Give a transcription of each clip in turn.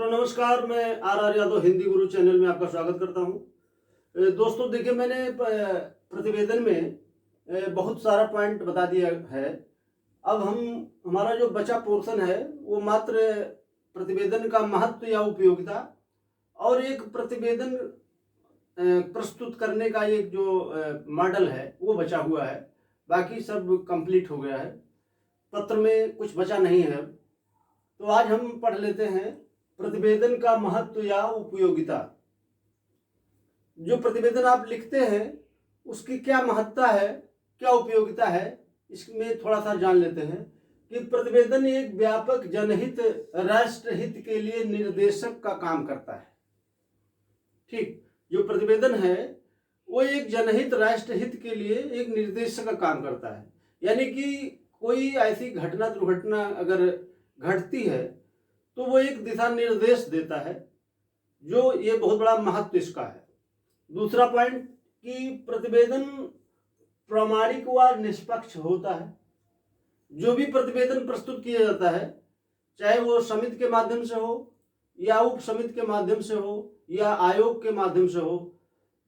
मित्रों नमस्कार, मैं are Yadav Hindi Guru channel में आपका स्वागत करता हूं। दोस्तों देखिए, मैंने प्रतिवेदन में बहुत सारा पॉइंट बता दिया है। अब हमारा जो बचा पोर्शन है वो मात्र प्रतिवेदन का महत्व या उपयोगिता और एक प्रतिवेदन प्रस्तुत करने का एक जो मॉडल है वो बचा हुआ है। बाकी सब कंप्लीट हो गया है, पत्र में कुछ बचा नहीं है। तो आज हम पढ़ लेते हैं प्रतिवेदन का महत्व या उपयोगिता। जो प्रतिवेदन आप लिखते हैं उसकी क्या महत्ता है, क्या उपयोगिता है, इसमें थोड़ा सा जान लेते हैं कि प्रतिवेदन एक व्यापक जनहित राष्ट्रहित के लिए निर्देशक का काम करता है। ठीक, जो प्रतिवेदन है वो एक जनहित राष्ट्रहित के लिए एक निर्देशक का काम करता है। यानी कि कोई ऐसी घटना दुर्घटना अगर घटती है तो वो एक दिशा निर्देश देता है, जो ये बहुत बड़ा महत्व इसका है। दूसरा पॉइंट कि प्रतिवेदन प्रामाणिक व निष्पक्ष होता है। जो भी प्रतिवेदन प्रस्तुत किया जाता है, चाहे वो समिति के माध्यम से हो या उप समिति के माध्यम से हो या आयोग के माध्यम से हो,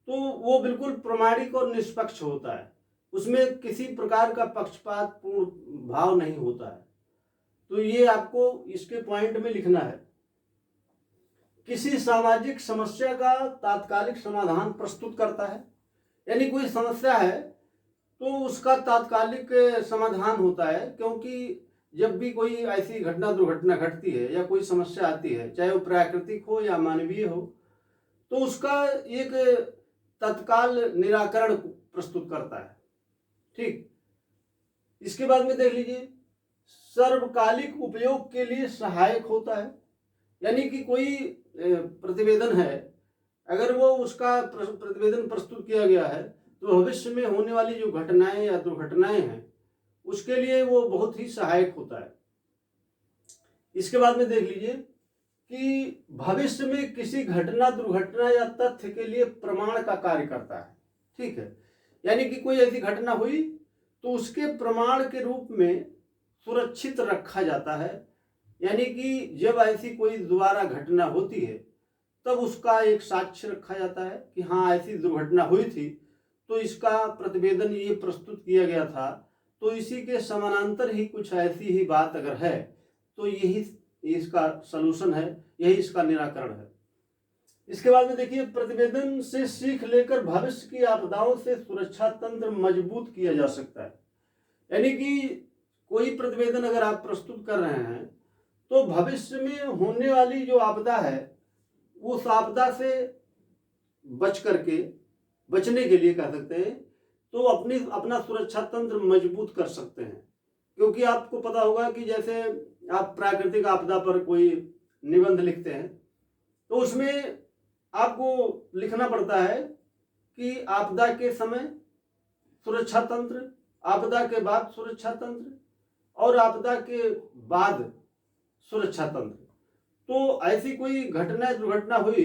तो वो बिल्कुल प्रामाणिक और निष्पक्ष होता है। उसमें किसी प्रकार का पक्षपात पूर्ण भाव नहीं होता है। तो ये आपको इसके पॉइंट में लिखना है। किसी सामाजिक समस्या का तात्कालिक समाधान प्रस्तुत करता है। यानी कोई समस्या है तो उसका तात्कालिक समाधान होता है, क्योंकि जब भी कोई ऐसी घटना दुर्घटना घटती है या कोई समस्या आती है, चाहे वो प्राकृतिक हो या मानवीय हो, तो उसका एक तत्काल निराकरण प्रस्तुत करता है। ठीक, इसके बाद में देख लीजिए, सर्वकालिक उपयोग के लिए सहायक होता है। यानी कि कोई प्रतिवेदन है, अगर वो उसका प्रतिवेदन प्रस्तुत किया गया है तो भविष्य में होने वाली जो घटनाएं या दुर्घटनाएं हैं उसके लिए वो बहुत ही सहायक होता है। इसके बाद में देख लीजिए कि भविष्य में किसी घटना दुर्घटना या तथ्य के लिए प्रमाण का कार्य करता है। ठीक है, यानी कि कोई ऐसी घटना हुई तो उसके प्रमाण के रूप में सुरक्षित रखा जाता है। यानी कि जब ऐसी कोई दोबारा घटना होती है तब उसका एक साक्ष्य रखा जाता है कि हाँ ऐसी दुर्घटना हुई थी, तो इसका प्रतिवेदन ये प्रस्तुत किया गया था, तो इसी के समानांतर ही कुछ ऐसी ही बात अगर है तो यही इसका सलूशन है, यही इसका निराकरण है। इसके बाद में देखिए, प्रतिवेदन से सीख लेकर भविष्य की आपदाओं से सुरक्षा तंत्र मजबूत किया जा सकता है। यानी कि कोई प्रतिवेदन अगर आप प्रस्तुत कर रहे हैं तो भविष्य में होने वाली जो आपदा है उस आपदा से बचने के लिए कह सकते हैं, तो अपना सुरक्षा तंत्र मजबूत कर सकते हैं। क्योंकि आपको पता होगा कि जैसे आप प्राकृतिक आपदा पर कोई निबंध लिखते हैं तो उसमें आपको लिखना पड़ता है कि आपदा के समय सुरक्षा तंत्र, आपदा के बाद सुरक्षा तंत्र और आपदा के बाद सुरक्षा तंत्र। तो ऐसी कोई घटना दुर्घटना हुई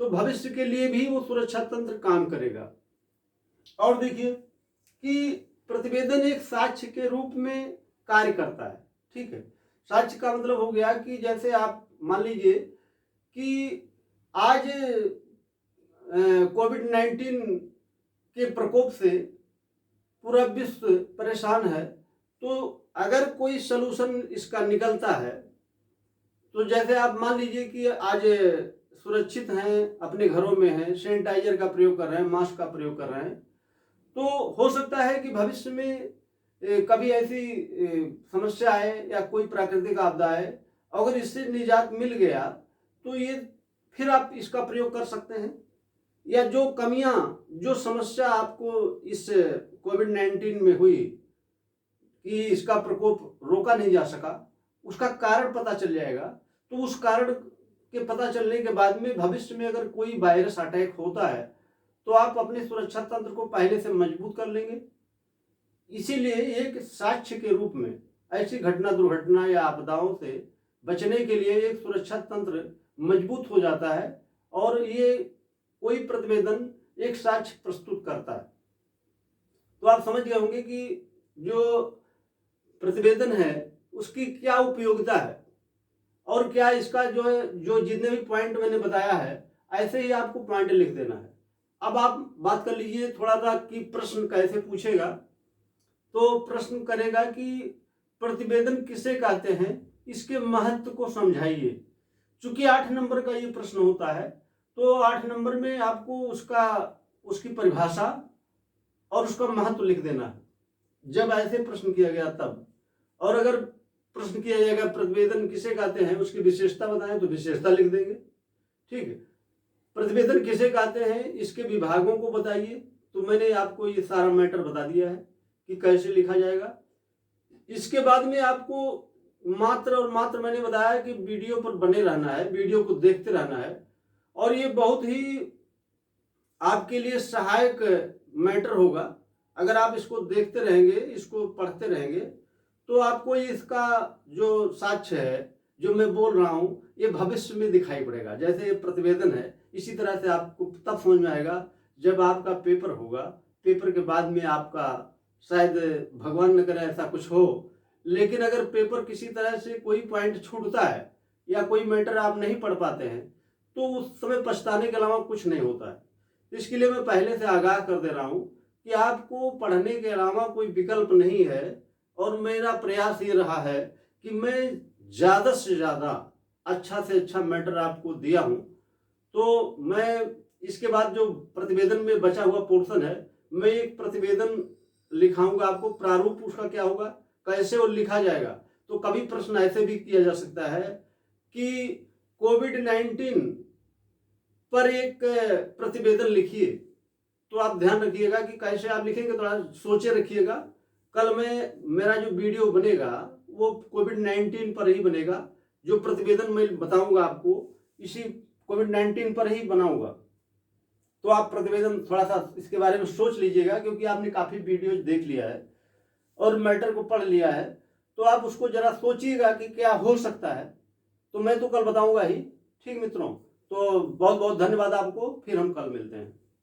तो भविष्य के लिए भी वो सुरक्षा तंत्र काम करेगा। और देखिए कि प्रतिवेदन एक साक्ष्य के रूप में कार्य करता है। ठीक है, साक्ष्य का मतलब हो गया कि जैसे आप मान लीजिए कि आज कोविड-19 के प्रकोप से पूरा विश्व परेशान है, तो अगर कोई सलूशन इसका निकलता है, तो जैसे आप मान लीजिए कि आज सुरक्षित हैं, अपने घरों में हैं, सैनिटाइजर का प्रयोग कर रहे हैं, मास्क का प्रयोग कर रहे हैं, तो हो सकता है कि भविष्य में कभी ऐसी समस्या आए या कोई प्राकृतिक आपदा आए, अगर इससे निजात मिल गया तो ये फिर आप इसका प्रयोग कर सकते हैं। या जो कमियां, जो समस्या आपको इस कोविड-19 में हुई कि इसका प्रकोप रोका नहीं जा सका, उसका कारण पता चल जाएगा। तो उस कारण के पता चलने के बाद में भविष्य में अगर कोई वायरस अटैक होता है तो आप अपने सुरक्षा तंत्र को पहले से मजबूत कर लेंगे। इसीलिए एक साक्ष्य के रूप में ऐसी घटना दुर्घटना या आपदाओं से बचने के लिए एक सुरक्षा तंत्र मजबूत हो जाता है और ये कोई प्रतिवेदन एक साक्ष्य प्रस्तुत करता है। तो आप समझ गए होंगे कि जो प्रतिवेदन है उसकी क्या उपयोगिता है। और क्या इसका जो है, जो जितने भी पॉइंट मैंने बताया है ऐसे ही आपको पॉइंट लिख देना है। अब आप बात कर लीजिए थोड़ा सा कि प्रश्न कैसे पूछेगा। तो प्रश्न करेगा कि प्रतिवेदन किसे कहते हैं, इसके महत्व को समझाइए। चूंकि 8 नंबर का ये प्रश्न होता है तो 8 नंबर में आपको उसकी परिभाषा और उसका महत्व लिख देना है जब ऐसे प्रश्न किया गया तब। और अगर प्रश्न किया जाएगा प्रतिवेदन किसे कहते हैं, उसकी विशेषता बताएं तो विशेषता लिख देंगे। ठीक है, प्रतिवेदन किसे कहते हैं, इसके विभागों को बताइए। तो मैंने आपको ये सारा मैटर बता दिया है कि कैसे लिखा जाएगा। इसके बाद में आपको मात्र और मात्र मैंने बताया कि वीडियो पर बने रहना है, वीडियो को देखते रहना है। और ये बहुत ही आपके लिए सहायक मैटर होगा। अगर आप इसको देखते रहेंगे, इसको पढ़ते रहेंगे, तो आपको इसका जो साक्ष्य है जो मैं बोल रहा हूं ये भविष्य में दिखाई पड़ेगा। जैसे ये प्रतिवेदन है, इसी तरह से आपको तब समझ में आएगा जब आपका पेपर होगा। पेपर के बाद में आपका शायद भगवान न करे ऐसा कुछ हो, लेकिन अगर पेपर किसी तरह से कोई पॉइंट छूटता है या कोई मैटर आप नहीं पढ़ पाते हैं तो उस समय पछताने के अलावा कुछ नहीं होता है। इसके लिए मैं पहले से आगाह कर दे रहा हूं कि आपको पढ़ने के अलावा कोई विकल्प नहीं है। और मेरा प्रयास ये रहा है कि मैं ज़्यादा से ज़्यादा अच्छा से अच्छा मैटर आपको दिया हूं। तो मैं इसके बाद जो प्रतिवेदन में बचा हुआ पोर्शन है, मैं एक प्रतिवेदन लिखाऊंगा आपको। प्रारूप उसका क्या होगा, कैसे वो लिखा जाएगा। तो कभी प्रश्न ऐसे भी किया जा सकता है कि कोविड-19 पर एक प्रतिवेदन लिखिए। तो आप ध्यान रखिएगा कि कैसे आप लिखेंगे, थोड़ा सोचे रखिएगा। कल मेरा जो वीडियो बनेगा वो कोविड-19 पर ही बनेगा। जो प्रतिवेदन मैं बताऊंगा आपको इसी कोविड-19 पर ही बनाऊंगा। तो आप प्रतिवेदन थोड़ा सा इसके बारे में सोच लीजिएगा, क्योंकि आपने काफ़ी वीडियोज देख लिया है और मैटर को पढ़ लिया है। तो आप उसको जरा सोचिएगा कि क्या हो सकता है। तो मैं तो कल बताऊंगा ही। ठीक मित्रों, तो बहुत बहुत धन्यवाद आपको। फिर हम कल मिलते हैं।